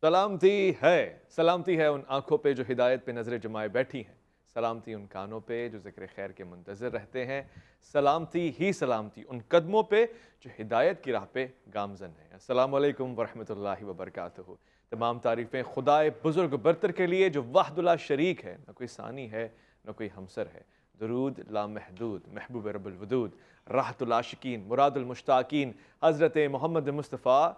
سلامتی ہے ان آنکھوں پہ جو ہدایت پہ نظر جمائے بیٹھی ہیں، سلامتی ان کانوں پہ جو ذکر خیر کے منتظر رہتے ہیں، سلامتی ان قدموں پہ جو ہدایت کی راہ پہ گامزن ہیں۔ السلام علیکم ورحمۃ اللہ وبرکاتہ۔ تمام تعریفیں خدائے بزرگ برتر کے لیے جو وحدہ لا شریک ہے، نہ کوئی ثانی ہے نہ کوئی ہمسر ہے۔ درود لامحدود محبوب رب الودود، راحت العاشقین مراد المشتاقین حضرت محمد مصطفیٰ،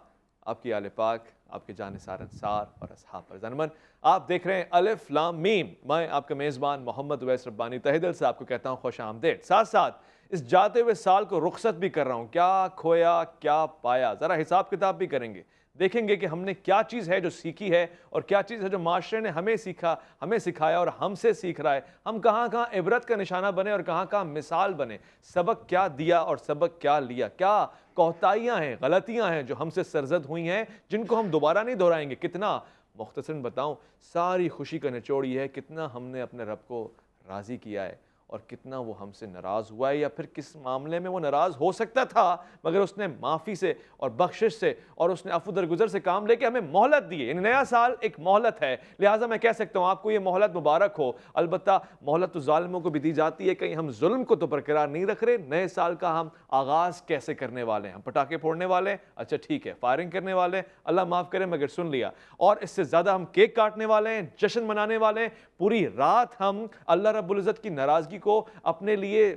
آپ کی آل پاک، آپ کے جانثار انصار اور اصحاب پر زنمن۔ آپ دیکھ رہے ہیں الف لام میم۔ میں آپ کا میزبان محمد اویس ربانی تہہ دل سے آپ کو کہتا ہوں خوش آمدید۔ ساتھ ساتھ اس جاتے ہوئے سال کو رخصت بھی کر رہا ہوں۔ کیا کھویا کیا پایا، ذرا حساب کتاب بھی کریں گے، دیکھیں گے کہ ہم نے کیا چیز ہے جو سیکھی ہے اور کیا چیز ہے جو معاشرے نے ہمیں سکھایا اور ہم سے سیکھ رہا ہے۔ ہم کہاں کہاں عبرت کا نشانہ بنے اور کہاں کہاں مثال بنے، سبق کیا دیا اور سبق کیا لیا، کیا کوتاہیاں ہیں، غلطیاں ہیں جو ہم سے سرزد ہوئی ہیں جن کو ہم دوبارہ نہیں دہرائیں گے۔ کتنا مختصراً بتاؤں، ساری خوشی کا نچوڑ یہ ہے کتنا ہم نے اپنے رب کو راضی کیا ہے اور کتنا وہ ہم سے ناراض ہوا ہے، یا پھر کس معاملے میں وہ ناراض ہو سکتا تھا مگر اس نے معافی سے اور بخشش سے اور اس نے عفو درگزر سے کام لے کے ہمیں مہلت دی ہے۔ یعنی نیا سال ایک مہلت ہے، لہٰذا میں کہہ سکتا ہوں آپ کو یہ مہلت مبارک ہو۔ البتہ مہلت تو ظالموں کو بھی دی جاتی ہے، کہیں ہم ظلم کو تو برقرار نہیں رکھ رہے۔ نئے سال کا ہم آغاز کیسے کرنے والے ہیں؟ ہم پٹاخے پھوڑنے والے ہیں؟ اچھا ٹھیک ہے، فائرنگ کرنے والے ہیں، اللہ معاف کرے مگر سن لیا۔ اور اس سے زیادہ ہم کیک کاٹنے والے ہیں، جشن منانے والے ہیں، پوری رات ہم اللہ رب العزت کی ناراضگی کو اپنے لیے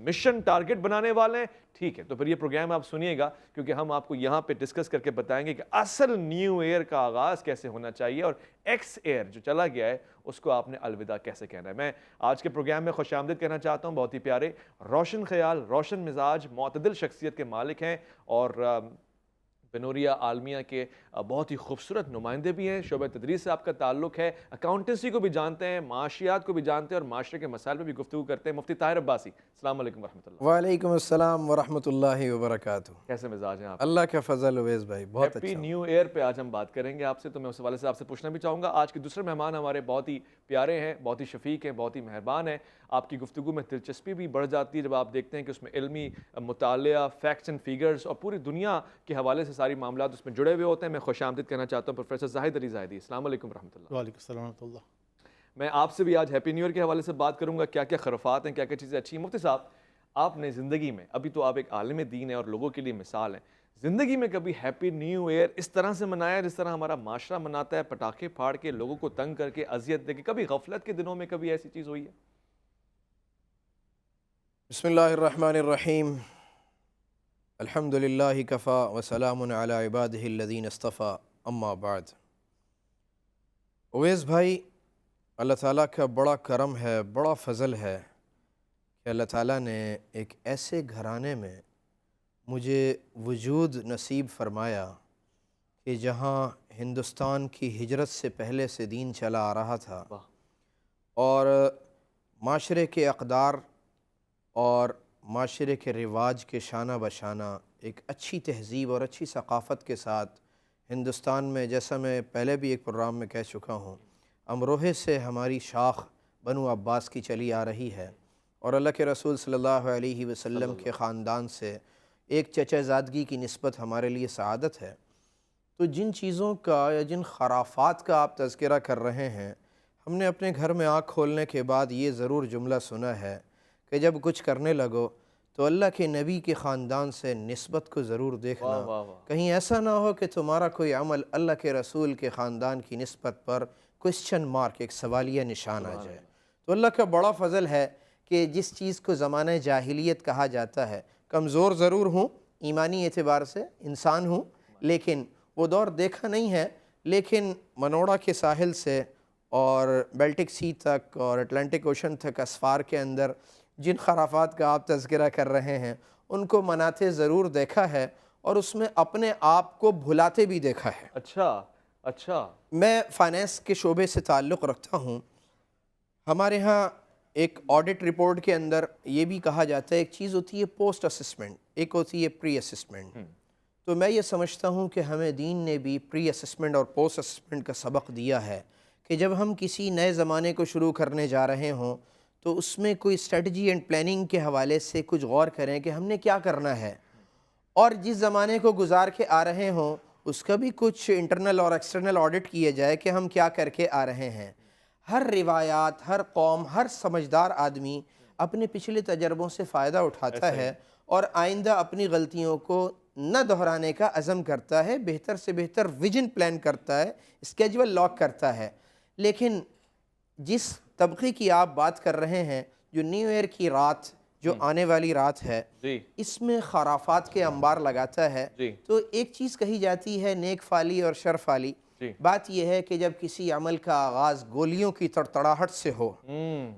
مشن ٹارگٹ بنانے والے ہیں۔ ٹھیک ہے، تو پھر یہ پروگرام آپ سنیے گا، کیونکہ ہم آپ کو یہاں پہ ڈسکس کر کے بتائیں گے کہ اصل نیو ایئر کا آغاز کیسے ہونا چاہیے اور ایکس ایئر جو چلا گیا ہے اس کو آپ نے الوداع کیسے کہنا ہے۔ میں آج کے پروگرام میں خوش آمدید کہنا چاہتا ہوں بہت ہی پیارے، روشن خیال، روشن مزاج، معتدل شخصیت کے مالک ہیں اور بنوریا عالمیہ کے بہت ہی خوبصورت نمائندے بھی ہیں۔ شعبہ تدریس سے آپ کا تعلق ہے، اکاؤنٹنسی کو بھی جانتے ہیں، معاشیات کو بھی جانتے ہیں اور معاشرے کے مسائل پہ بھی گفتگو کرتے ہیں۔ مفتی طاہر عباسی، السلام علیکم ورحمۃ اللہ۔ وعلیکم السلام ورحمۃ اللہ وبرکاتہ۔ کیسے مزاج ہیں آپ؟ اللہ کا فضل اویس بھائی، بہت ہیپی اچھا۔ نیو ایئر پہ آج ہم بات کریں گے آپ سے، تو میں اس حوالے سے آپ سے پوچھنا بھی چاہوں گا۔ آج کے دوسرے مہمان ہمارے بہت ہی پیارے ہیں، بہت ہی شفیق ہیں، بہت ہی مہربان ہیں۔ آپ کی گفتگو میں دلچسپی بھی بڑھ جاتی ہے جب آپ دیکھتے ہیں کہ اس میں علمی مطالعہ، فیکٹس اینڈ فیگرز اور پوری دنیا کے حوالے سے ساری معاملات اس میں جڑے ہوئے ہوتے ہیں۔ میں خوش آمدید کہنا چاہتا ہوں پروفیسر زاہد علی زاہدی، السلام علیکم ورحمۃ اللہ۔ وعلیکم السلام ورحمۃ اللہ۔ میں آپ سے بھی آج ہیپی نیو ایئر کے حوالے سے بات کروں گا، کیا کیا خرافات ہیں، کیا کیا چیزیں اچھی ہیں۔ مفتی صاحب، آپ نے زندگی میں، ابھی تو آپ ایک عالم دین ہیں اور لوگوں کے لیے مثال ہیں، زندگی میں کبھی ہیپی نیو ایئر اس طرح سے منایا جس طرح ہمارا معاشرہ مناتا ہے، پٹاخے پھاڑ کے لوگوں کو تنگ کر کے اذیت دے کے؟ کبھی غفلت کے دنوں میں کبھی ایسی چیز ہوئی ہے؟ بسم اللہ الرحمن الرحیم، الحمد للہ کفا وسلام علی عبادہ الذین اصطفیٰ، اما بعد۔ اویس بھائی، اللہ تعالیٰ کا بڑا کرم ہے، بڑا فضل ہے کہ اللہ تعالیٰ نے ایک ایسے گھرانے میں مجھے وجود نصیب فرمایا کہ جہاں ہندوستان کی ہجرت سے پہلے سے دین چلا آ رہا تھا اور معاشرے کے اقدار اور معاشرے کے رواج کے شانہ بشانہ ایک اچھی تہذیب اور اچھی ثقافت کے ساتھ ہندوستان میں، جیسا میں پہلے بھی ایک پروگرام میں کہہ چکا ہوں، امروہے سے ہماری شاخ بنو عباس کی چلی آ رہی ہے اور اللہ کے رسول صلی اللہ علیہ وسلم کے خاندان سے ایک چچا زادگی کی نسبت ہمارے لیے سعادت ہے۔ تو جن چیزوں کا یا جن خرافات کا آپ تذکرہ کر رہے ہیں، ہم نے اپنے گھر میں آنکھ کھولنے کے بعد یہ ضرور جملہ سنا ہے کہ جب کچھ کرنے لگو تو اللہ کے نبی کے خاندان سے نسبت کو ضرور دیکھنا، واہ واہ واہ۔ کہیں ایسا نہ ہو کہ تمہارا کوئی عمل اللہ کے رسول کے خاندان کی نسبت پر کوسچن مارک، ایک سوالیہ نشان آ جائے۔ تو اللہ کا بڑا فضل ہے کہ جس چیز کو زمانہ جاہلیت کہا جاتا ہے، کمزور ضرور ہوں ایمانی اعتبار سے، انسان ہوں، لیکن وہ دور دیکھا نہیں ہے، لیکن منوڑا کے ساحل سے اور بیلٹک سی تک اور اٹلانٹک اوشن تک اسفار کے اندر جن خرافات کا آپ تذکرہ کر رہے ہیں ان کو مناتے ضرور دیکھا ہے اور اس میں اپنے آپ کو بھلاتے بھی دیکھا ہے۔ اچھا۔ میں فائنانس کے شعبے سے تعلق رکھتا ہوں۔ ہمارے ہاں ایک آڈٹ رپورٹ کے اندر یہ بھی کہا جاتا ہے، ایک چیز ہوتی ہے پوسٹ اسسمنٹ، ایک ہوتی ہے پری اسسمنٹ۔ تو میں یہ سمجھتا ہوں کہ ہمیں دین نے بھی پری اسسمنٹ اور پوسٹ اسسمنٹ کا سبق دیا ہے کہ جب ہم کسی نئے زمانے کو شروع کرنے جا رہے ہوں تو اس میں کوئی اسٹریٹجی اینڈ پلاننگ کے حوالے سے کچھ غور کریں کہ ہم نے کیا کرنا ہے، اور جس زمانے کو گزار کے آ رہے ہوں اس کا بھی کچھ انٹرنل اور ایکسٹرنل آڈٹ کیا جائے کہ ہم کیا کر کے آ رہے ہیں۔ ہر روایات، ہر قوم، ہر سمجھدار آدمی اپنے پچھلے تجربوں سے فائدہ اٹھاتا ہے اور آئندہ اپنی غلطیوں کو نہ دہرانے کا عزم کرتا ہے، بہتر سے بہتر ویژن پلان کرتا ہے، اسکیجول لاک کرتا ہے۔ لیکن جس طبقے کی آپ بات کر رہے ہیں، جو نیو ایئر کی رات، جو آنے والی رات ہے، اس میں خرافات کے انبار لگاتا ہے، تو ایک چیز کہی جاتی ہے نیک فالی اور شر فالی۔ بات یہ ہے کہ جب کسی عمل کا آغاز گولیوں کی تڑتڑاہٹ سے ہو،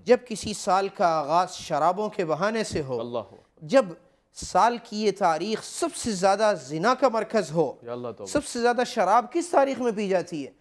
جب کسی سال کا آغاز شرابوں کے بہانے سے ہو، جب سال کی یہ تاریخ سب سے زیادہ زنا کا مرکز ہو، سب سے زیادہ شراب کس تاریخ میں پی جاتی ہے؟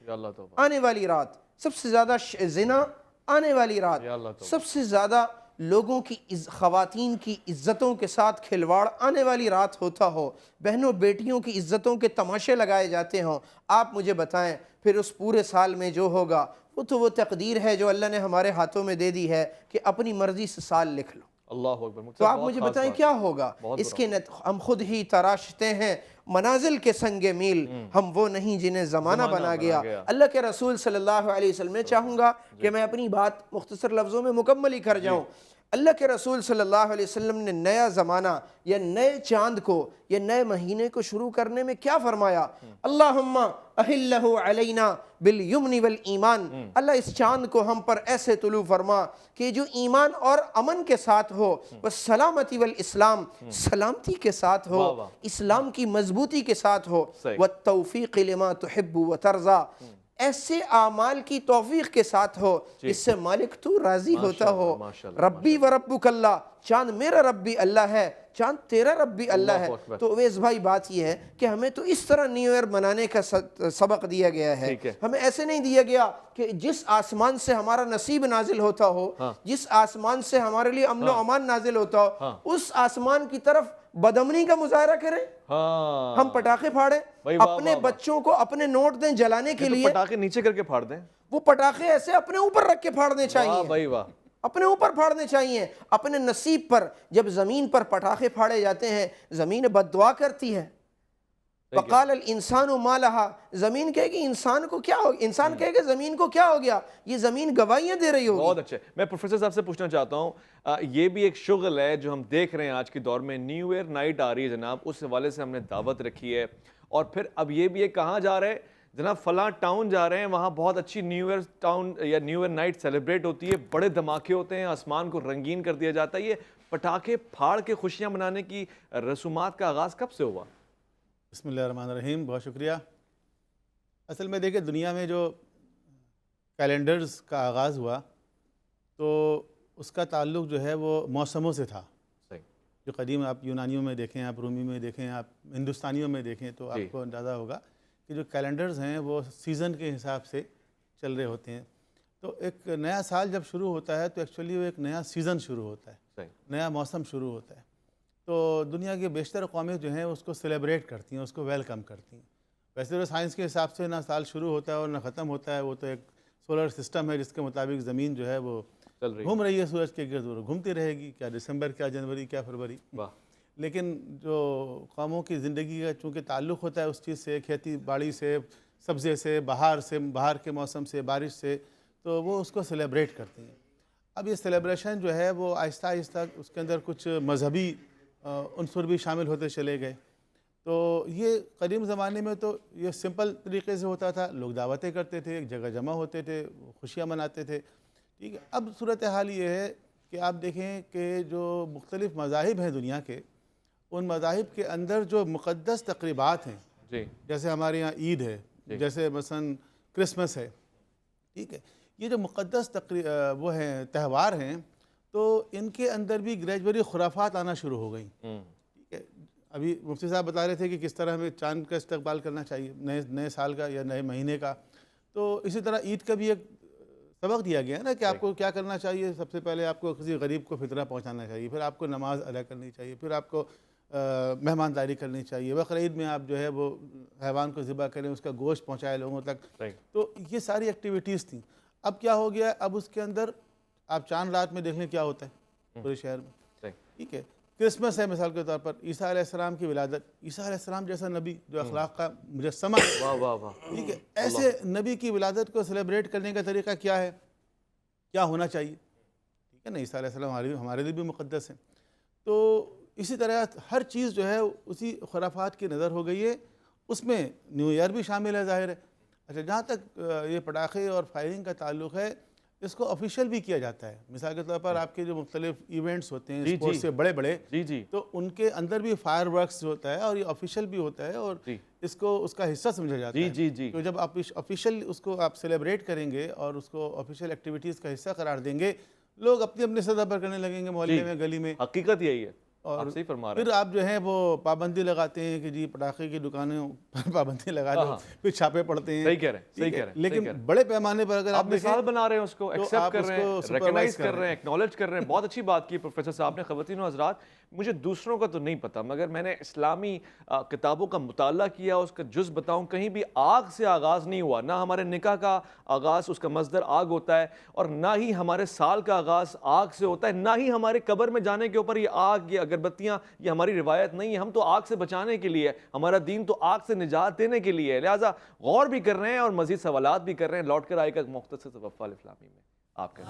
آنے والی رات۔ سب سے زیادہ زنا آنے والی رات۔ سب سے زیادہ لوگوں کی خواتین کی عزتوں کے ساتھ کھلواڑ آنے والی رات ہوتا ہو، بہنوں بیٹیوں کی عزتوں کے تماشے لگائے جاتے ہوں، آپ مجھے بتائیں پھر اس پورے سال میں جو ہوگا وہ تو وہ تقدیر ہے جو اللہ نے ہمارے ہاتھوں میں دے دی ہے کہ اپنی مرضی سے سال لکھ لو۔ اللہ اکبر۔ تو آپ مجھے بتائیں کیا ہوگا؟ اس کے ہم خود ہی تراشتے ہیں منازل کے سنگ میل، ہم وہ نہیں جنہیں زمانہ بنا گیا۔ اللہ کے رسول صلی اللہ علیہ وسلم، میں چاہوں گا کہ میں اپنی بات مختصر لفظوں میں مکمل ہی کر جاؤں۔ اللہ کے رسول صلی اللہ علیہ وسلم نے نیا زمانہ یا نئے چاند کو یا نئے مہینے کو شروع کرنے میں کیا فرمایا؟ اللہم احلہ علینا بالیمن والایمان، اللہ اس چاند کو ہم پر ایسے طلوع فرما کہ جو ایمان اور امن کے ساتھ ہو، والسلامتی والاسلام، سلامتی کے ساتھ ہو، اسلام کی مضبوطی کے ساتھ ہو، والتوفیق لما تحب وترضا، ایسے اعمال کی توفیق کے ساتھ ہو جس سے مالک تو راضی ہوتا ہو۔ ربی و ربک اللہ، چاند میرا رب بھی اللہ ہے، چاند تیرا رب بھی اللہ ہے۔ تو اویس بھائی بات یہ ہے کہ ہمیں تو اس طرح نیو ایئر منانے کا سبق دیا گیا ہے، ہمیں ایسے نہیں دیا گیا کہ جس آسمان سے ہمارا نصیب نازل ہوتا ہو، جس آسمان سے ہمارے لیے امن و امان نازل ہوتا ہو، اس آسمان کی طرف بدامنی کا مظاہرہ کریں، ہم پٹاخے پھاڑیں، اپنے بچوں کو اپنے نوٹ دیں جلانے کے لیے، پٹاخے نیچے کر کے پھاڑ دیں، وہ پٹاخے ایسے اپنے اوپر رکھ کے پھاڑنے چاہیے، اپنے اوپر پھاڑنے چاہیے، اپنے نصیب پر۔ جب زمین پر پٹاخے پھاڑے جاتے ہیں، زمین بد دعا کرتی ہے۔ وقال الانسان ما لها، زمین کہے کہ انسان کو کیا ہو، انسان کہے کہ زمین کو کیا ہو گیا، یہ زمین گواہیاں دے رہی ہوگی۔ بہت اچھے۔ میں پروفیسر صاحب سے پوچھنا چاہتا ہوں، یہ بھی ایک شغل ہے جو ہم دیکھ رہے ہیں آج کے دور میں، نیو ایئر نائٹ آ رہی ہے جناب، اس حوالے سے ہم نے دعوت رکھی ہے، اور پھر اب یہ بھی ہے کہاں جا رہے ہیں جناب، فلاں ٹاؤن جا رہے ہیں، وہاں بہت اچھی نیو ایئر ٹاؤن یا نیو ایئر نائٹ سیلیبریٹ ہوتی ہے، بڑے دھماکے ہوتے ہیں، آسمان کو رنگین کر دیا جاتا ہے۔ یہ پٹاخے پھاڑ کے خوشیاں منانے کی رسومات کا آغاز کب سے ہوا؟ بسم اللہ الرحمن الرحیم، بہت شکریہ۔ اصل میں دیکھیں دنیا میں جو کیلنڈرز کا آغاز ہوا تو اس کا تعلق جو ہے وہ موسموں سے تھا۔ جو قدیم آپ یونانیوں میں دیکھیں، آپ رومی میں دیکھیں، آپ ہندوستانیوں میں دیکھیں تو آپ کو اندازہ ہوگا کہ جو کیلنڈرز ہیں وہ سیزن کے حساب سے چل رہے ہوتے ہیں۔ تو ایک نیا سال جب شروع ہوتا ہے تو ایکچولی وہ ایک نیا سیزن شروع ہوتا ہے، نیا موسم شروع ہوتا ہے۔ تو دنیا کے بیشتر قومیں جو ہیں اس کو سیلیبریٹ کرتی ہیں، اس کو ویلکم کرتی ہیں۔ ویسے تو سائنس کے حساب سے نہ سال شروع ہوتا ہے اور نہ ختم ہوتا ہے، وہ تو ایک سولر سسٹم ہے جس کے مطابق زمین جو ہے وہ گھوم رہی ہے سورج کے گرد، گھومتی رہے گی، کیا دسمبر، کیا جنوری، کیا فروری۔ لیکن جو قوموں کی زندگی کا چونکہ تعلق ہوتا ہے اس چیز سے، کھیتی باڑی سے، سبزے سے، بہار کے موسم سے، بارش سے، تو وہ اس کو سیلیبریٹ کرتی ہیں۔ اب یہ سیلیبریشن جو ہے وہ آہستہ آہستہ اس کے اندر کچھ مذہبی عنصر بھی شامل ہوتے چلے گئے۔ تو یہ قدیم زمانے میں تو یہ سمپل طریقے سے ہوتا تھا، لوگ دعوتیں کرتے تھے، ایک جگہ جمع ہوتے تھے، خوشیاں مناتے تھے، ٹھیک ہے۔ اب صورتحال یہ ہے کہ آپ دیکھیں کہ جو مختلف مذاہب ہیں دنیا کے، ان مذاہب کے اندر جو مقدس تقریبات ہیں، جیسے ہمارے یہاں عید ہے، جیسے مثلا کرسمس ہے، ٹھیک ہے، یہ جو مقدس وہ ہیں تہوار ہیں، تو ان کے اندر بھی گریجولی خرافات آنا شروع ہو گئیں، ٹھیک ہے۔ ابھی مفتی صاحب بتا رہے تھے کہ کس طرح ہمیں چاند کا استقبال کرنا چاہیے، نئے سال کا یا نئے مہینے کا، تو اسی طرح عید کا بھی ایک سبق دیا گیا ہے نا کہ آپ کو کیا کرنا چاہیے۔ سب سے پہلے آپ کو کسی غریب کو فطرہ پہنچانا چاہیے، پھر آپ کو نماز ادا کرنی چاہیے، پھر آپ کو مہمانداری کرنی چاہیے، بقرعید میں آپ جو ہے وہ حیوان کو ذبح کریں، اس کا گوشت پہنچائے لوگوں تک۔ تو یہ ساری ایکٹیویٹیز تھیں۔ اب کیا ہو گیا، اب اس کے اندر آپ چاند رات میں دیکھ لیں کیا ہوتا ہے پورے شہر میں، ٹھیک ہے۔ کرسمس ہے مثال کے طور پر، عیسیٰ علیہ السلام کی ولادت، عیسیٰ علیہ السلام جیسا نبی جو اخلاق کا مجسمہ ہے، واہ واہ واہ، ٹھیک ہے، ایسے نبی کی ولادت کو سیلیبریٹ کرنے کا طریقہ کیا ہے، کیا ہونا چاہیے، ٹھیک ہے نا، عیسیٰ علیہ السلام ہمارے لیے بھی مقدس ہیں. تو اسی طرح ہر چیز جو ہے اسی خرافات کی نظر ہو گئی ہے، اس میں نیو ایئر بھی شامل ہے ظاہر ہے. اچھا، جہاں تک یہ پٹاخے اور فائرنگ کا تعلق ہے، اس کو آفیشیل بھی کیا جاتا ہے. مثال کے طور پر آپ کے جو مختلف ایونٹس ہوتے ہیں اسپورٹس سے بڑے بڑے، جی جی تو ان کے اندر بھی فائر ورکس ہوتا ہے اور یہ آفیشیل بھی ہوتا ہے اور اس کو اس کا حصہ سمجھا جاتا ہے. جی جی تو جب آپ آفیشیل اس کو آپ سیلیبریٹ کریں گے اور اس کو آفیشیل ایکٹیویٹیز کا حصہ قرار دیں گے، لوگ اپنی اپنی سطح پر کرنے لگیں گے، محلے میں، گلی میں. حقیقت یہی ہے، اور آپ صحیح فرما رہے ہیں. پھر آپ جو ہیں وہ پابندی لگاتے ہیں کہ جی پٹاخے کی دکانوں پر پابندی لگا دو، پھر چھاپے پڑتے ہیں. صحیح کہہ رہے ہیں، صحیح کہہ رہے ہیں. لیکن بڑے پیمانے پر اگر آپ مثال بنا رہے ہیں، اس کو ایکسیپٹ کر رہے ہیں، ریکگنائز کر رہے ہیں، ایکنالج کر رہے ہیں. بہت اچھی بات کی پروفیسر صاحب نے. خواتین و حضرات، مجھے دوسروں کا تو نہیں پتا، مگر میں نے اسلامی کتابوں کا مطالعہ کیا، اس کا جز بتاؤں، کہیں بھی آگ سے آغاز نہیں ہوا. نہ ہمارے نکاح کا آغاز، اس کا مصدر آگ ہوتا ہے، اور نہ ہی ہمارے سال کا آغاز آگ سے ہوتا ہے، نہ ہی ہمارے قبر میں جانے کے اوپر یہ آگ، یہ اگربتیاں، یہ ہماری روایت نہیں ہے. ہم تو آگ سے بچانے کے لیے، ہمارا دین تو آگ سے نجات دینے کے لیے ہے. لہٰذا غور بھی کر رہے ہیں اور مزید سوالات بھی کر رہے ہیں. لوٹ کر آئے گا مختصر وقفہ الاسلامی میں. آپ کہتے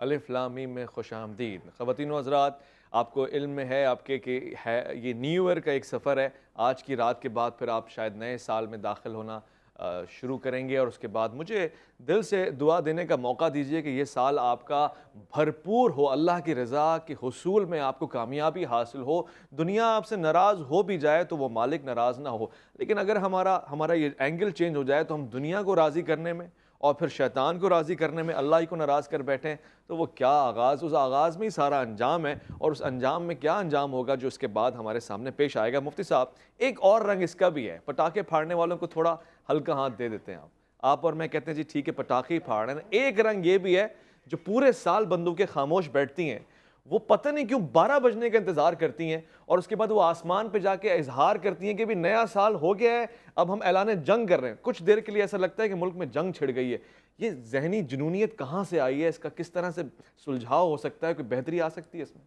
الف لام میم میں خوش آمدید. خواتین و حضرات، آپ کو علم میں ہے آپ کے کہ ہے یہ نیو ایئر کا ایک سفر ہے. آج کی رات کے بعد پھر آپ شاید نئے سال میں داخل ہونا شروع کریں گے، اور اس کے بعد مجھے دل سے دعا دینے کا موقع دیجئے کہ یہ سال آپ کا بھرپور ہو، اللہ کی رضا کے حصول میں آپ کو کامیابی حاصل ہو. دنیا آپ سے ناراض ہو بھی جائے تو وہ مالک ناراض نہ ہو، لیکن اگر ہمارا یہ اینگل چینج ہو جائے تو ہم دنیا کو راضی کرنے میں اور پھر شیطان کو راضی کرنے میں اللہ ہی کو ناراض کر بیٹھیں، تو وہ کیا آغاز، اس آغاز میں ہی سارا انجام ہے. اور اس انجام میں کیا انجام ہوگا جو اس کے بعد ہمارے سامنے پیش آئے گا. مفتی صاحب، ایک اور رنگ اس کا بھی ہے. پٹاخے پھاڑنے والوں کو تھوڑا ہلکا ہاتھ دے دیتے ہیں آپ اور میں کہتے ہیں جی ٹھیک ہے پٹاخے ہی پھاڑ رہے ہیں. ایک رنگ یہ بھی ہے جو پورے سال بندوقیں خاموش بیٹھتی ہیں، وہ پتہ نہیں کیوں 12 بجنے کا انتظار کرتی ہیں، اور اس کے بعد وہ آسمان پہ جا کے اظہار کرتی ہیں کہ بھی نیا سال ہو گیا ہے، اب ہم اعلان جنگ کر رہے ہیں. کچھ دیر کے لیے ایسا لگتا ہے کہ ملک میں جنگ چھڑ گئی ہے. یہ ذہنی جنونیت کہاں سے آئی ہے؟ اس کا کس طرح سے سلجھاؤ ہو سکتا ہے؟ کوئی بہتری آ سکتی ہے اس میں؟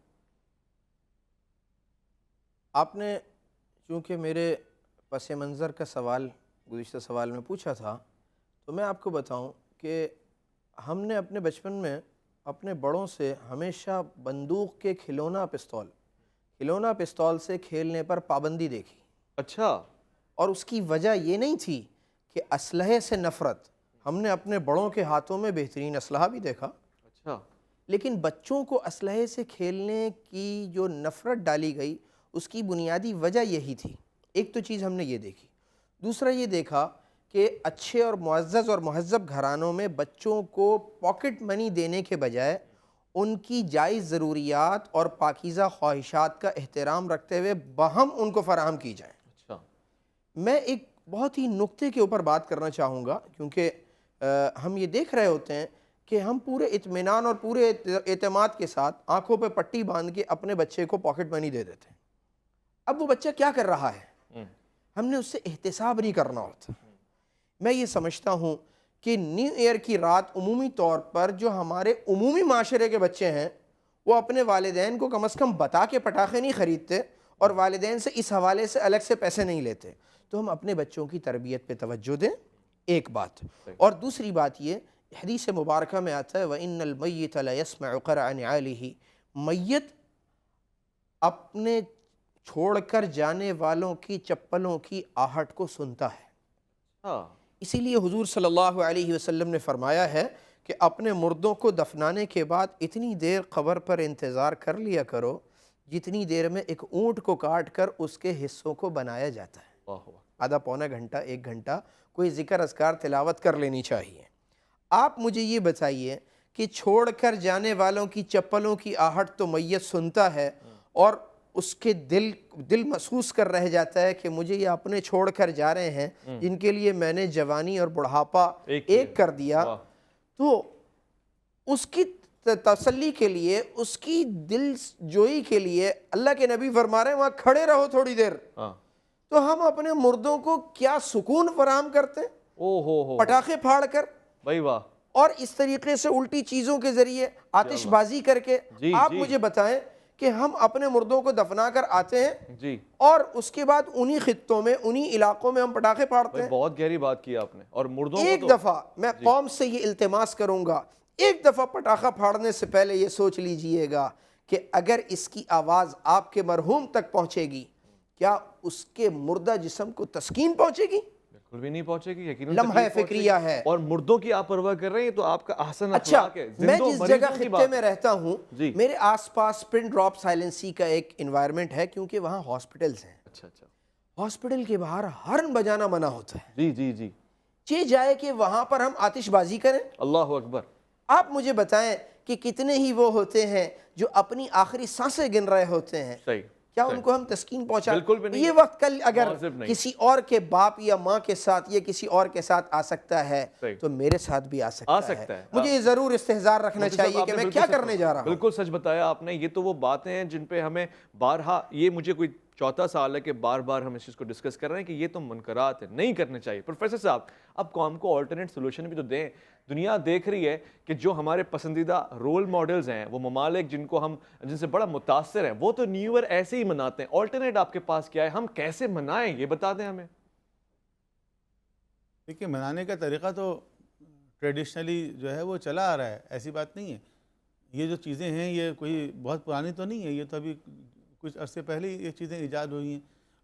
آپ نے چونکہ میرے پس منظر کا سوال گزشتہ سوال میں پوچھا تھا، تو میں آپ کو بتاؤں کہ ہم نے اپنے بچپن میں اپنے بڑوں سے ہمیشہ بندوق کے کھلونا پستول سے کھیلنے پر پابندی دیکھی. اچھا. اور اس کی وجہ یہ نہیں تھی کہ اسلحے سے نفرت، ہم نے اپنے بڑوں کے ہاتھوں میں بہترین اسلحہ بھی دیکھا. اچھا. لیکن بچوں کو اسلحے سے کھیلنے کی جو نفرت ڈالی گئی، اس کی بنیادی وجہ یہی تھی. ایک تو چیز ہم نے یہ دیکھی. دوسرا یہ دیکھا کہ اچھے اور معزز اور مہذب گھرانوں میں بچوں کو پاکٹ منی دینے کے بجائے ان کی جائز ضروریات اور پاکیزہ خواہشات کا احترام رکھتے ہوئے باہم ان کو فراہم کی جائیں. اچھا. میں ایک بہت ہی نقطے کے اوپر بات کرنا چاہوں گا، کیونکہ ہم یہ دیکھ رہے ہوتے ہیں کہ ہم پورے اطمینان اور پورے اعتماد کے ساتھ آنکھوں پہ پٹی باندھ کے اپنے بچے کو پاکٹ منی دے دیتے ہیں. اب وہ بچہ کیا کر رہا ہے؟ ہم نے اس سے احتساب نہیں کرنا ہوتا. میں یہ سمجھتا ہوں کہ نیو ایئر کی رات عمومی طور پر جو ہمارے عمومی معاشرے کے بچے ہیں، وہ اپنے والدین کو کم از کم بتا کے پٹاخے نہیں خریدتے اور والدین سے اس حوالے سے الگ سے پیسے نہیں لیتے. تو ہم اپنے بچوں کی تربیت پہ توجہ دیں، ایک بات. اور دوسری بات یہ، حدیث مبارکہ میں آتا ہے وَإِنَّ الْمَيِّتَ لَيَسْمَعُ قَرْعَ نِعَالِهِ، میت اپنے چھوڑ کر جانے والوں کی چپلوں کی آہٹ کو سنتا ہے. اسی لیے حضور صلی اللہ علیہ وسلم نے فرمایا ہے کہ اپنے مردوں کو دفنانے کے بعد اتنی دیر قبر پر انتظار کر لیا کرو جتنی دیر میں ایک اونٹ کو کاٹ کر اس کے حصوں کو بنایا جاتا ہے. آدھا پونا گھنٹہ، 1 گھنٹہ کوئی ذکر اذکار تلاوت کر لینی چاہیے. آپ مجھے یہ بتائیے کہ چھوڑ کر جانے والوں کی چپلوں کی آہٹ تو میت سنتا ہے، اور اس کے دل محسوس کر رہ جاتا ہے کہ مجھے یہ اپنے چھوڑ کر جا رہے ہیں جن کے لیے میں نے جوانی اور بڑھاپا ایک کر دیا. تو اس کی تسلی کے لیے، اس کی دل جوئی کے لیے اللہ کے نبی فرما رہے ہیں وہاں کھڑے رہو تھوڑی دیر. تو ہم اپنے مردوں کو کیا سکون فراہم کرتے ہیں او ہو پٹاخے پھاڑ کر بھائی واہ. اور اس طریقے سے الٹی چیزوں کے ذریعے آتش بازی کر کے. آپ مجھے بتائیں کہ ہم اپنے مردوں کو دفنا کر آتے ہیں جی اور اس کے بعد انہی خطوں میں انہی علاقوں میں ہم پٹاخے پھاڑتے ہیں. بہت گہری بات کی آپ نے. اور مردوں کو ایک دفعہ میں قوم سے یہ التماس کروں گا، ایک دفعہ پٹاخہ پھاڑنے سے پہلے یہ سوچ لیجئے گا کہ اگر اس کی آواز آپ کے مرحوم تک پہنچے گی کیا اس کے مردہ جسم کو تسکین پہنچے گی؟ بالکل بھی نہیں پہنچے گی. یقیناً لمحہ فکریہ ہے. اور مردوں کی آپ پرواہ کر رہے ہیں تو آپ کا احسن اچھا اخلاق ہے. میں جس جگہ خطے میں رہتا ہوں میرے آس پاس پن ڈراپ سائلنسی کا ایک انوائرمنٹ ہے کیونکہ وہاں ہاسپٹلز ہیں. اچھا اچھا. ہاسپٹل کے باہر ہارن بجانا منع ہوتا ہے. جی جی جی. چاہے جائے کہ وہاں پر ہم آتش بازی کریں. اللہ اکبر. آپ مجھے بتائیں کہ کتنے ہی وہ ہوتے ہیں جو اپنی آخری سانسیں گن رہے ہوتے ہیں. صحیح. کیا ان کو ہم تسکین پہنچا؟ بالکل بھی نہیں. یہ وقت کل اگر کسی اور کے باپ یا ماں کے ساتھ یا کسی اور کے ساتھ آ سکتا ہے تو میرے ساتھ بھی آ سکتا ہے. مجھے ضرور استحضار رکھنا چاہیے کہ میں کیا کرنے جا رہا ہوں. بالکل سچ بتایا آپ نے. یہ تو وہ باتیں ہیں جن پہ ہمیں بارہا، یہ مجھے کوئی چوتھا سال ہے کہ بار بار ہم اس چیز کو ڈسکس کر رہے ہیں کہ یہ تو منکرات ہیں، نہیں کرنے چاہیے. پروفیسر صاحب اب قوم کو آلٹرنیٹ سولوشن بھی تو دیں. دنیا دیکھ رہی ہے کہ جو ہمارے پسندیدہ رول ماڈلز ہیں، وہ ممالک جن سے بڑا متاثر ہیں، وہ تو نیو ایئر ایسے ہی مناتے ہیں. آلٹرنیٹ آپ کے پاس کیا ہے؟ ہم کیسے منائیں یہ بتا دیں ہمیں. دیکھیے منانے کا طریقہ تو ٹریڈیشنلی جو ہے وہ چلا آ رہا ہے، ایسی بات نہیں ہے. یہ جو چیزیں ہیں یہ کوئی بہت پرانی تو نہیں ہے، یہ تو ابھی کچھ عرصے پہلے یہ چیزیں ایجاد ہوئی ہیں.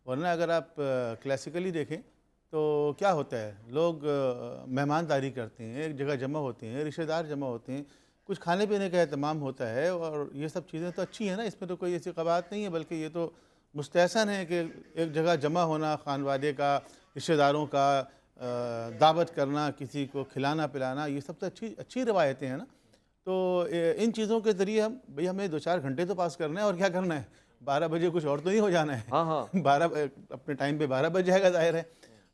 ورنہ اگر آپ کلاسیکلی دیکھیں تو کیا ہوتا ہے، لوگ مہمانداری کرتے ہیں، ایک جگہ جمع ہوتے ہیں، رشتہ دار جمع ہوتے ہیں، کچھ کھانے پینے کا اہتمام ہوتا ہے، اور یہ سب چیزیں تو اچھی ہیں نا، اس میں تو کوئی ایسی قباحت نہیں ہے، بلکہ یہ تو مستحسن ہے کہ ایک جگہ جمع ہونا، خانوادے کا، رشتہ داروں کا دعوت کرنا، کسی کو کھلانا پلانا، یہ سب تو اچھی روایتیں ہیں نا. تو ان چیزوں کے ذریعے ہمیں 2-4 گھنٹے تو پاس کرنا ہے، اور کیا کرنا ہے، 12 بجے کچھ اور تو نہیں ہو جانا ہے. 12 اپنے ٹائم پہ 12 بج جائے گا ظاہر ہے.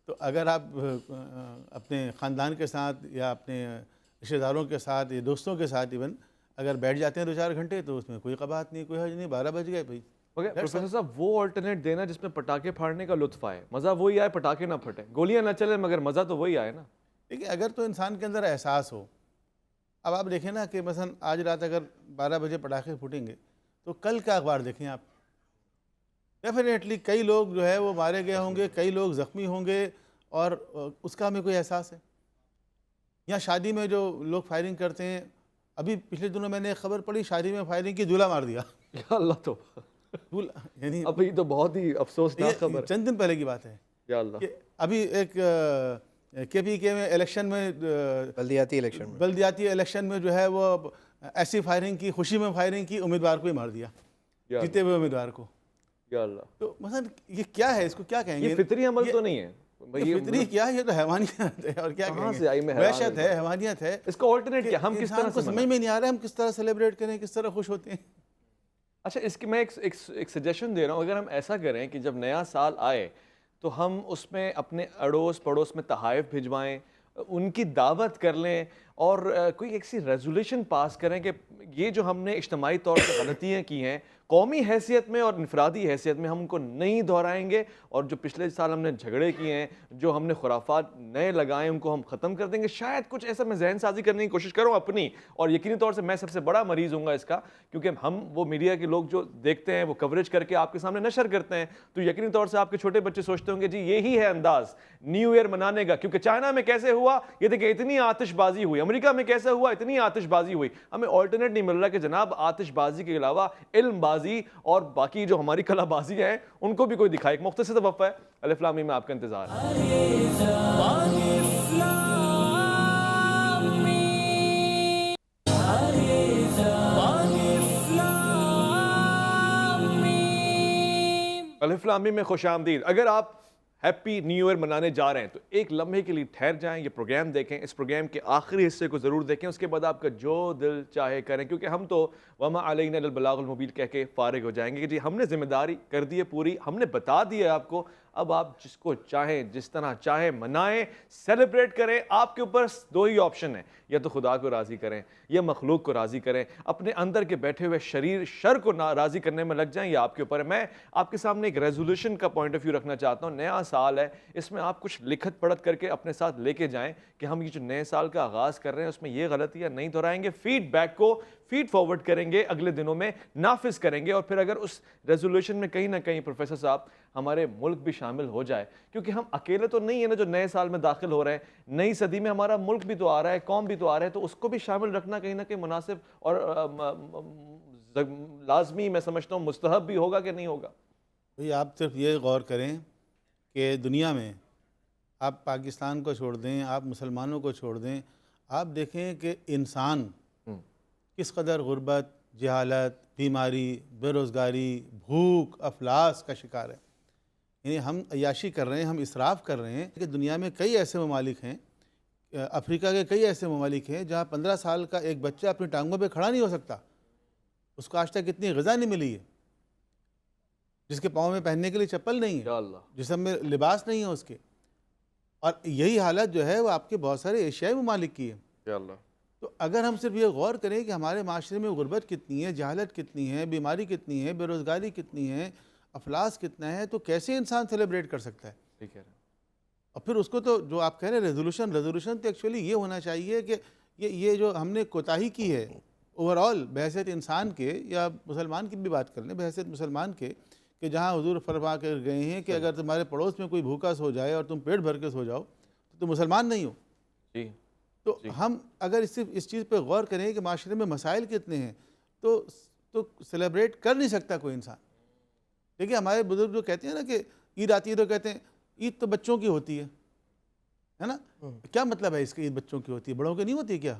تو اگر آپ اپنے خاندان کے ساتھ یا اپنے رشتہ داروں کے ساتھ یا دوستوں کے ساتھ ایون اگر بیٹھ جاتے ہیں 2-4 گھنٹے تو اس میں کوئی قباحت نہیں، کوئی حرج نہیں. 12 بج گئے بھائی. پروفیسر صاحب وہ آلٹرنیٹ دینا جس میں پٹاخے پھاڑنے کا لطف آئے، مزہ وہی آئے، پٹاخے نہ پھٹیں، گولیاں نہ چلیں، مگر مزہ تو وہی آئے نا. دیکھیں اگر تو انسان کے اندر احساس ہو. اب آپ دیکھیں نا کہ مثلا آج رات اگر 12 بجے پٹاخے پھوٹیں گے تو کل کا اخبار دیکھیں آپ، ڈیفینیٹلی کئی لوگ جو ہے وہ مارے گئے ہوں گے، کئی لوگ زخمی ہوں گے، اور اس کا ہمیں کوئی احساس ہے. یا شادی میں جو لوگ فائرنگ کرتے ہیں، ابھی پچھلے دنوں میں نے ایک خبر پڑھی، شادی میں فائرنگ کی، دولہا مار دیا. یا اللہ تو یعنی ابھی تو بہت ہی افسوسناک خبر، چند دن پہلے کی بات ہے. یا اللہ. ابھی ایک کے پی کے میں الیکشن میں، بلدیاتی الیکشن میں جو ہے وہ ایسی فائرنگ کی، خوشی میں فائرنگ کی، امیدوار کو ہی مار دیا، جیتے ہوئے امیدوار کو. یا اللہ. تو مثلا یہ کیا ہے، اس کو کیا کہیں گے؟ یہ فطری عمل تو نہیں ہے. فطری کیا، یہ تو حیوانیت ہے، اور کیا کہیں گے، وحشت ہے، حیوانیت ہے. اس کا آلٹرنیٹ کیا؟ ہم کس طرح سے سمجھ میں نہیں آ رہا ہے ہم کس طرح سیلیبریٹ کریں، کس طرح خوش ہوتے ہیں. اچھا اس کی میں ایک سجیشن دے رہا ہوں. اگر ہم ایسا کریں کہ جب نیا سال آئے تو ہم اس میں اپنے اڑوس پڑوس میں تحائف بھجوائیں، ان کی دعوت کر لیں، اور کوئی ایسی ریزولیشن پاس کریں کہ یہ جو ہم نے اجتماعی طور پر غلطیاں کی ہیں، قومی حیثیت میں اور انفرادی حیثیت میں ہم ان کو نہیں دہرائیں گے، اور جو پچھلے سال ہم نے جھگڑے کیے ہیں، جو ہم نے خرافات نئے لگائے، ان کو ہم ختم کر دیں گے. شاید کچھ ایسا میں ذہن سازی کرنے کی کوشش کروں اپنی، اور یقینی طور سے میں سب سے بڑا مریض ہوں گا اس کا، کیونکہ ہم وہ میڈیا کے لوگ جو دیکھتے ہیں وہ کوریج کر کے آپ کے سامنے نشر کرتے ہیں، تو یقینی طور سے آپ کے چھوٹے بچے سوچتے ہوں گے جی یہی ہے انداز نیو ایئر منانے کا. کیونکہ چائنا میں کیسے ہوا، یہ دیکھیں اتنی آتش بازی ہوئی، امریکہ میں کیسے ہوا، اتنی آتش بازی ہوئی. ہمیں آلٹرنیٹ نہیں مل رہا کہ جناب آتش بازی کے علاوہ علم بازی اور باقی جو ہماری کلا بازی ہیں ان کو بھی کوئی دکھائے. ایک مختصر وقفہ ہے، الف لام میم میں آپ کا انتظار ہے. الف لام میم میں خوش آمدید. اگر آپ ہیپی نیو ایئر منانے جا رہے ہیں تو ایک لمحے کے لیے ٹھہر جائیں، یہ پروگرام دیکھیں، اس پروگرام کے آخری حصے کو ضرور دیکھیں، اس کے بعد آپ کا جو دل چاہے کریں، کیونکہ ہم تو وما علینا الا البلاغ المبین کہہ کے فارغ ہو جائیں گے کہ جی ہم نے ذمہ داری کر دی ہے پوری، ہم نے بتا دیا ہے آپ کو، اب آپ جس کو چاہیں جس طرح چاہیں منائیں, سیلیبریٹ کریں. آپ کے اوپر دو ہی آپشن ہیں, یا تو خدا کو راضی کریں یا مخلوق کو راضی کریں. اپنے اندر کے بیٹھے ہوئے شر کو راضی کرنے میں لگ جائیں, یا آپ کے اوپر ہے. میں آپ کے سامنے ایک ریزولوشن کا پوائنٹ آف ویو رکھنا چاہتا ہوں. نیا سال ہے, اس میں آپ کچھ لکھت پڑھت کر کے اپنے ساتھ لے کے جائیں کہ ہم یہ جو نئے سال کا آغاز کر رہے ہیں اس میں یہ غلطیاں نہیں دہرائیں گے. فیڈ بیک کو فیڈ فارورڈ کریں گے, اگلے دنوں میں نافذ کریں گے. اور پھر اگر اس ریزولوشن میں کہیں نہ کہیں پروفیسر صاحب ہمارے ملک بھی شامل ہو جائے, کیونکہ ہم اکیلے تو نہیں ہیں نا جو نئے سال میں داخل ہو رہے ہیں, نئی صدی میں ہمارا ملک بھی تو آ رہا ہے, قوم بھی تو آ رہا ہے, تو اس کو بھی شامل رکھنا کہیں نہ کہیں مناسب اور لازمی, میں سمجھتا ہوں مستحب بھی ہوگا کہ نہیں ہوگا. بھئی آپ صرف یہ غور کریں کہ دنیا میں آپ پاکستان کو چھوڑ دیں, آپ مسلمانوں کو چھوڑ دیں, آپ دیکھیں کہ انسان کس قدر غربت, جہالت, بیماری, بے روزگاری, بھوک, افلاس کا شکار ہے. یعنی ہم عیاشی کر رہے ہیں, ہم اسراف کر رہے ہیں کہ دنیا میں کئی ایسے ممالک ہیں, افریقہ کے کئی ایسے ممالک ہیں جہاں 15 سال کا ایک بچہ اپنی ٹانگوں پہ کھڑا نہیں ہو سکتا, اس کو آج تک اتنی غذا نہیں ملی ہے, جس کے پاؤں میں پہننے کے لیے چپل نہیں ہے, جسم میں لباس نہیں ہے اس کے. اور یہی حالت جو ہے وہ آپ کے بہت سارے ایشیائی ممالک کی ہے. تو اگر ہم صرف یہ غور کریں کہ ہمارے معاشرے میں غربت کتنی ہے, جہالت کتنی ہے, بیماری کتنی ہے, بے روزگاری کتنی ہے, افلاس کتنا ہے, تو کیسے انسان سیلیبریٹ کر سکتا ہے؟ اور پھر اس کو تو جو آپ کہہ رہے ہیں ریزولوشن تو ایکچولی یہ ہونا چاہیے کہ یہ جو ہم نے کوتاہی کی ہے اوور آل بحیثیت انسان کے, یا مسلمان کی بھی بات کر لیں بحیثیت مسلمان کے, کہ جہاں حضور فرما کر گئے ہیں کہ اگر تمہارے پڑوس میں کوئی بھوکا سو جائے اور تم پیٹ بھر کے سو جاؤ تو تم مسلمان نہیں ہو. تو ہم اگر صرف اس چیز پہ غور کریں کہ معاشرے میں مسائل کتنے ہیں تو سیلیبریٹ کر نہیں سکتا کوئی انسان. دیکھیں ہمارے بزرگ جو کہتے ہیں نا کہ عید آتی ہے تو کہتے ہیں عید تو بچوں کی ہوتی ہے نا. کیا مطلب ہے اس کے, عید بچوں کی ہوتی ہے, بڑوں کی نہیں ہوتی کیا؟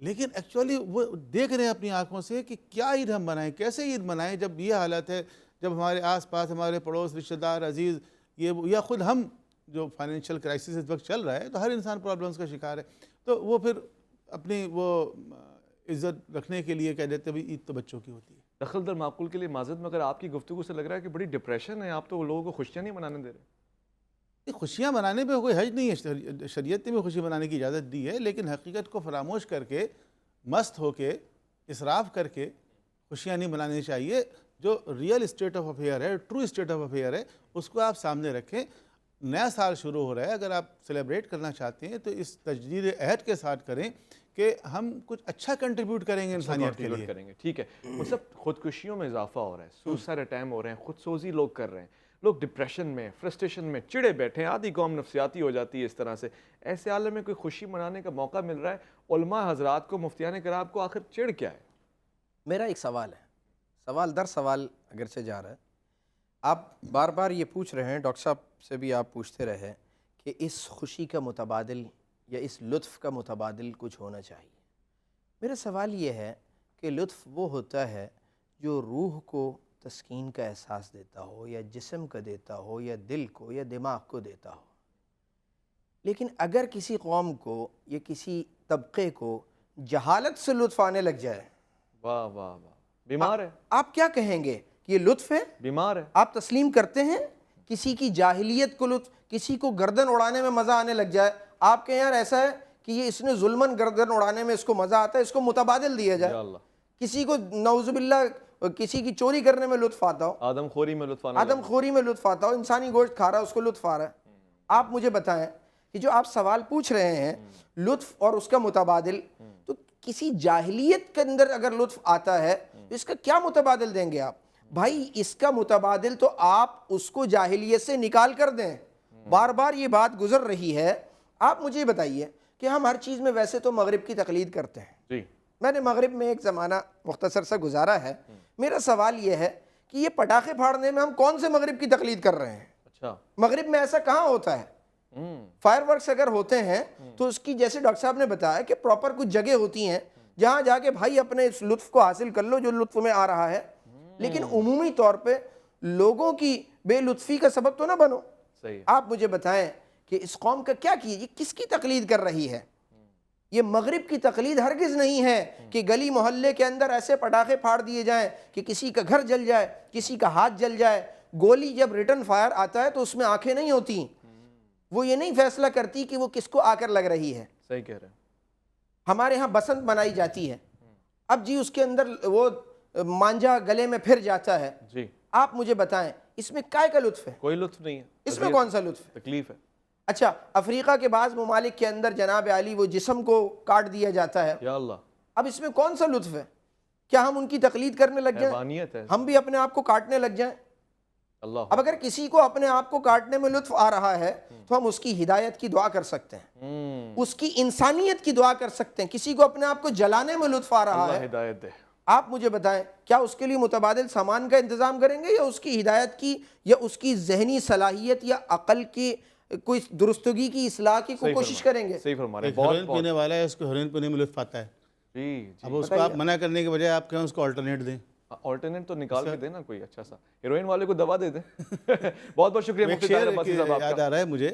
لیکن ایکچولی وہ دیکھ رہے ہیں اپنی آنکھوں سے کہ کیا عید ہم منائیں, کیسے عید منائیں جب یہ حالت ہے, جب ہمارے آس پاس ہمارے پڑوس رشتہ دار عزیز یا خود ہم جو فائنینشیل کرائسس اس وقت چل رہا ہے تو ہر انسان پرابلمس کا شکار ہے. تو وہ پھر اپنی وہ عزت رکھنے کے لیے کہہ دیتے ہیں عید تو بچوں کی ہوتی ہے. دخل در معقول کے لیے معذرت, مگر آپ کی گفتگو سے لگ رہا ہے کہ بڑی ڈپریشن ہے, آپ تو لوگوں کو خوشیاں نہیں منانے دے رہے. خوشیاں منانے پہ کوئی حرج نہیں ہے, شریعت نے بھی خوشی منانے کی اجازت دی ہے, لیکن حقیقت کو فراموش کر کے, مست ہو کے, اسراف کر کے خوشیاں نہیں منانی چاہیے. جو ریئل اسٹیٹ آف افیئر ہے, ٹرو اسٹیٹ آف افیئر ہے, اس کو آپ سامنے رکھیں. نیا سال شروع ہو رہا ہے, اگر آپ سیلیبریٹ کرنا چاہتے ہیں تو اس تجدید عہد کے ساتھ کریں کہ ہم کچھ اچھا کنٹریبیوٹ کریں گے انسانیت کے لیے. کریں گے. ٹھیک ہے, مطلب خودکشیوں میں اضافہ ہو رہا ہے, سوسائڈ اٹیمپ ہو رہے ہیں, خود سوزی لوگ کر رہے ہیں, لوگ ڈپریشن میں, فرسٹریشن میں چڑے بیٹھے ہیں, آدھی قوم نفسیاتی ہو جاتی ہے اس طرح سے. ایسے عالم میں کوئی خوشی منانے کا موقع مل رہا ہے, علماء حضرات کو, مفتیان کرام کو آخر چڑ کیا ہے؟ میرا ایک سوال ہے, سوال در سوال اگرچہ جا رہا ہے. آپ بار بار یہ پوچھ رہے ہیں, ڈاکٹر صاحب سے بھی آپ پوچھتے رہے کہ اس خوشی کا متبادل یا اس لطف کا متبادل کچھ ہونا چاہیے. میرا سوال یہ ہے کہ لطف وہ ہوتا ہے جو روح کو تسکین کا احساس دیتا ہو, یا جسم کا دیتا ہو, یا دل کو یا دماغ کو دیتا ہو. لیکن اگر کسی قوم کو یا کسی طبقے کو جہالت سے لطف آنے لگ جائے, واہ واہ واہ, بیمار ہے. آپ کیا کہیں گے کہ یہ لطف ہے؟ بیمار ہے. آپ تسلیم کرتے ہیں کسی کی جاہلیت کو لطف, کسی کو گردن اڑانے میں مزہ آنے لگ جائے, آپ کہیں یار ایسا ہے کہ یہ اس نے ظلمن گردن اڑانے میں اس کو مزہ آتا ہے, اس کو متبادل دیا جائے. کسی کو نعوذ باللہ کسی کی چوری کرنے میں لطف آتا ہو, آدم خوری میں لطف آتا ہو, انسانی گوشت کھا رہا ہے اس کو لطف آ رہا ہے. آپ مجھے بتائیں کہ جو آپ سوال پوچھ رہے ہیں لطف اور اس کا متبادل, تو کسی جاہلیت کے اندر اگر لطف آتا ہے تو اس کا کیا متبادل دیں گے آپ؟ بھائی اس کا متبادل تو آپ اس کو جاہلیت سے نکال کر دیں. بار بار یہ بات گزر رہی ہے. آپ مجھے بتائیے کہ ہم ہر چیز میں ویسے تو مغرب کی تقلید کرتے ہیں, میں نے مغرب میں ایک زمانہ مختصر سا گزارا ہے. میرا سوال یہ ہے کہ یہ پٹاخے پھاڑنے میں ہم کون سے مغرب کی تقلید کر رہے ہیں؟ اچھا, مغرب میں ایسا کہاں ہوتا ہے؟ فائر ورکس اگر ہوتے ہیں تو اس کی, جیسے ڈاکٹر صاحب نے بتایا کہ پراپر کچھ جگہ ہوتی ہیں جہاں جا کے بھائی اپنے اس لطف کو حاصل کر لو جو لطف میں آ رہا ہے. لیکن عمومی طور پہ لوگوں کی بے لطفی کا سبب تو نہ بنو. آپ مجھے بتائیں کہ اس قوم کا کیا کیے, یہ کس کی تقلید کر رہی ہے؟ یہ مغرب کی تقلید ہرگز نہیں ہے کہ گلی محلے کے اندر ایسے پٹاخے پھاڑ دیے جائیں کہ کسی کا گھر جل جائے, کسی کا ہاتھ جل جائے, گولی جب ریٹرن فائر آتا ہے تو اس میں آنکھیں نہیں ہوتی، وہ یہ نہیں فیصلہ کرتی کہ وہ کس کو آ کر لگ رہی ہے. صحیح کہہ رہے ہیں. ہمارے ہاں بسنت منائی جاتی ہے، اب جی اس کے اندر وہ مانجا گلے میں پھر جاتا ہے. جی آپ مجھے بتائیں اس میں کائے کا لطف ہے؟ کوئی لطف نہیں ہے. اس میں کون سا لطف ہے؟ تکلیف ہے. اچھا افریقہ کے بعض ممالک کے اندر جناب عالی وہ جسم کو کاٹ دیا جاتا ہے، یا اللہ، اب اس میں کون سا لطف ہے؟ کیا ہم ان کی تقلید کرنے لگ جائیں؟ حیوانیت ہے. ہم بھی اپنے آپ کو کاٹنے لگ جائیں؟ اللہ. اب اگر کسی کو اپنے آپ کو کاٹنے میں لطف آ رہا ہے تو ہم اس کی ہدایت کی دعا کر سکتے ہیں، اس کی انسانیت کی دعا کر سکتے ہیں. کسی کو اپنے آپ کو جلانے میں لطف آ رہا اللہ ہے، ہدایت دے. آپ مجھے بتائیں کیا اس کے لیے متبادل سامان کا انتظام کریں گے، یا اس کی ہدایت کی یا اس کی ذہنی صلاحیت یا عقل کی کوئی درستگی کی اصلاح کی کوئی کوشش کریں گے؟ صحیح فرما رہے ہیں. ایک ہیروئن پینے والا ہے، اس کو ہیروئن پینے میں لطف آتا ہے. جی اب اس کو آپ منع کرنے کے بجائے آپ کہیں اس کو آلٹرنیٹ دیں. آلٹرنیٹ تو نکال کے دیں نا کوئی اچھا سا. ہیروئن والے کو دوا دے دیں. بہت بہت شکریہ مفتی طاہر عباسی صاحب آپ یاد کا. آ رہا ہے مجھے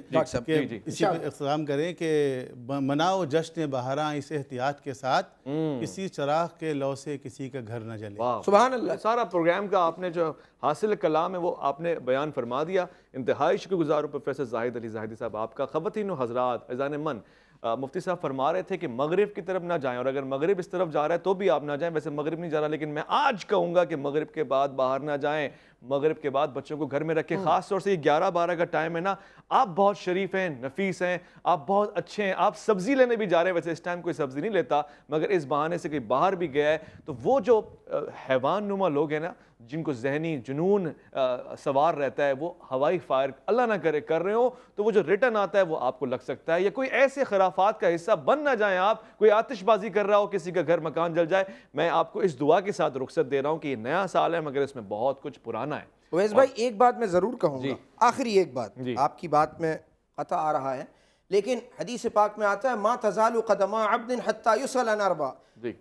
کہ جی. اسی پہ اختتام کریں کہ مناؤ جشن بہاراں اس احتیاط کے ساتھ، کسی چراغ کے لو سے کسی کا گھر نہ جلے. سبحان اللہ. سارا پروگرام کا آپ نے جو حاصل کلام ہے وہ آپ نے بیان فرما دیا. انتہائی شکر گزار ہوں پروفیسر زاہد علی زاہدی صاحب آپ کا. خواتین و حضرات عزیزان من، مفتی صاحب فرما رہے تھے کہ مغرب کی طرف نہ جائیں، اور اگر مغرب اس طرف جا رہا ہے تو بھی آپ نہ جائیں. ویسے مغرب نہیں جا رہا، لیکن میں آج کہوں گا کہ مغرب کے بعد باہر نہ جائیں. مغرب کے بعد بچوں کو گھر میں رکھیں. خاص طور سے یہ 11-12 کا ٹائم ہے نا، آپ بہت شریف ہیں، نفیس ہیں، آپ بہت اچھے ہیں. آپ سبزی لینے بھی جا رہے ہیں، ویسے اس ٹائم کوئی سبزی نہیں لیتا، مگر اس بہانے سے کوئی باہر بھی گیا ہے تو وہ جو حیوان نما لوگ ہیں نا، جن کو ذہنی جنون سوار رہتا ہے، وہ ہوائی فائر اللہ نہ کرے کر رہے ہوں تو وہ جو ریٹرن آتا ہے وہ آپ کو لگ سکتا ہے. یا کوئی ایسے خرافات کا حصہ بن نہ جائیں آپ، کوئی آتش بازی کر رہا ہو، کسی کا گھر مکان جل جائے. میں آپ کو اس دعا کے ساتھ رخصت دے رہا ہوں کہ یہ نیا سال ہے مگر اس میں بہت کچھ پرانا ہے. اویس بھائی ایک بات میں ضرور کہوں گا، آخری ایک بات، آپ کی بات میں قطع آ رہا ہے، لیکن حدیث پاک میں آتا ہے ما تزال قدم عبد حتی یسأل عن اربع.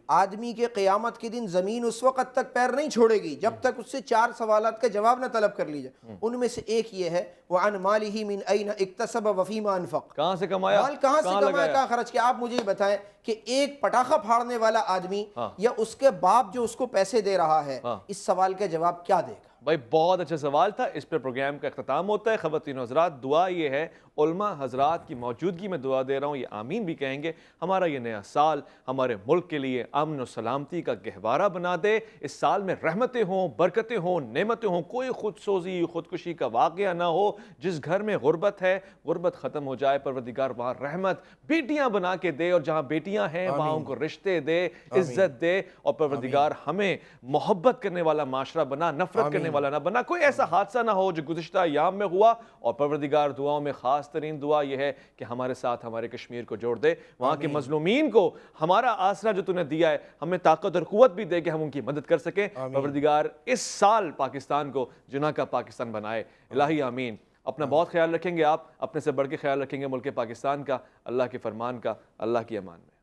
آدمی کے قیامت کے دن زمین اس وقت تک پیر نہیں چھوڑے گی جب تک اس سے 4 سوالات کا جواب نہ طلب کر لی جائے. ان میں سے ایک یہ ہے وعن مالہ من این اکتسب وفیما انفق. کہاں سے کمایا، مال کہاں سے کمایا، کہاں خرچ کیا. آپ مجھے یہ بتائیں کہ ایک پٹاخہ پھاڑنے والا آدمی یا اس کے باپ جو اس کو پیسے دے رہا ہے، اس سوال کا جواب کیا دے گا؟ بھائی بہت اچھا سوال تھا. اس پہ پروگرام کا اختتام ہوتا ہے. خواتین و حضرات دعا یہ ہے، علماء حضرات کی موجودگی میں دعا دے رہا ہوں، یہ آمین بھی کہیں گے. ہمارا یہ نیا سال ہمارے ملک کے لیے امن و سلامتی کا گہوارہ بنا دے. اس سال میں رحمتیں ہوں، برکتیں ہوں، نعمتیں ہوں، کوئی خود سوزی خودکشی کا واقعہ نہ ہو. جس گھر میں غربت ہے غربت ختم ہو جائے. پروردگار وہاں رحمت بیٹیاں بنا کے دے، اور جہاں بیٹیاں ہیں وہاں ان کو رشتے دے، عزت دے. اور پروردگار ہمیں محبت کرنے والا معاشرہ بنا، نفرت کرنے والا نہ بنا. کوئی ایسا حادثہ نہ ہو جو گزشتہ ایام میں ہوا. اور پروردگار دعاؤں میں خاص ترین دعا یہ ہے کہ ہمارے ساتھ ہمارے کشمیر کو جوڑ دے. وہاں کے مظلومین کو ہمارا آسرا جو تو نے دیا ہے، ہمیں طاقت اور قوت بھی دے کہ ہم ان کی مدد کر سکیں. پروردگار اس سال پاکستان کو جناح کا پاکستان بنائے. الہی آمین. اپنا بہت خیال رکھیں گے، آپ اپنے سے بڑھ کے خیال رکھیں گے ملک پاکستان کا، اللہ کے فرمان کا. اللہ کی امان میں.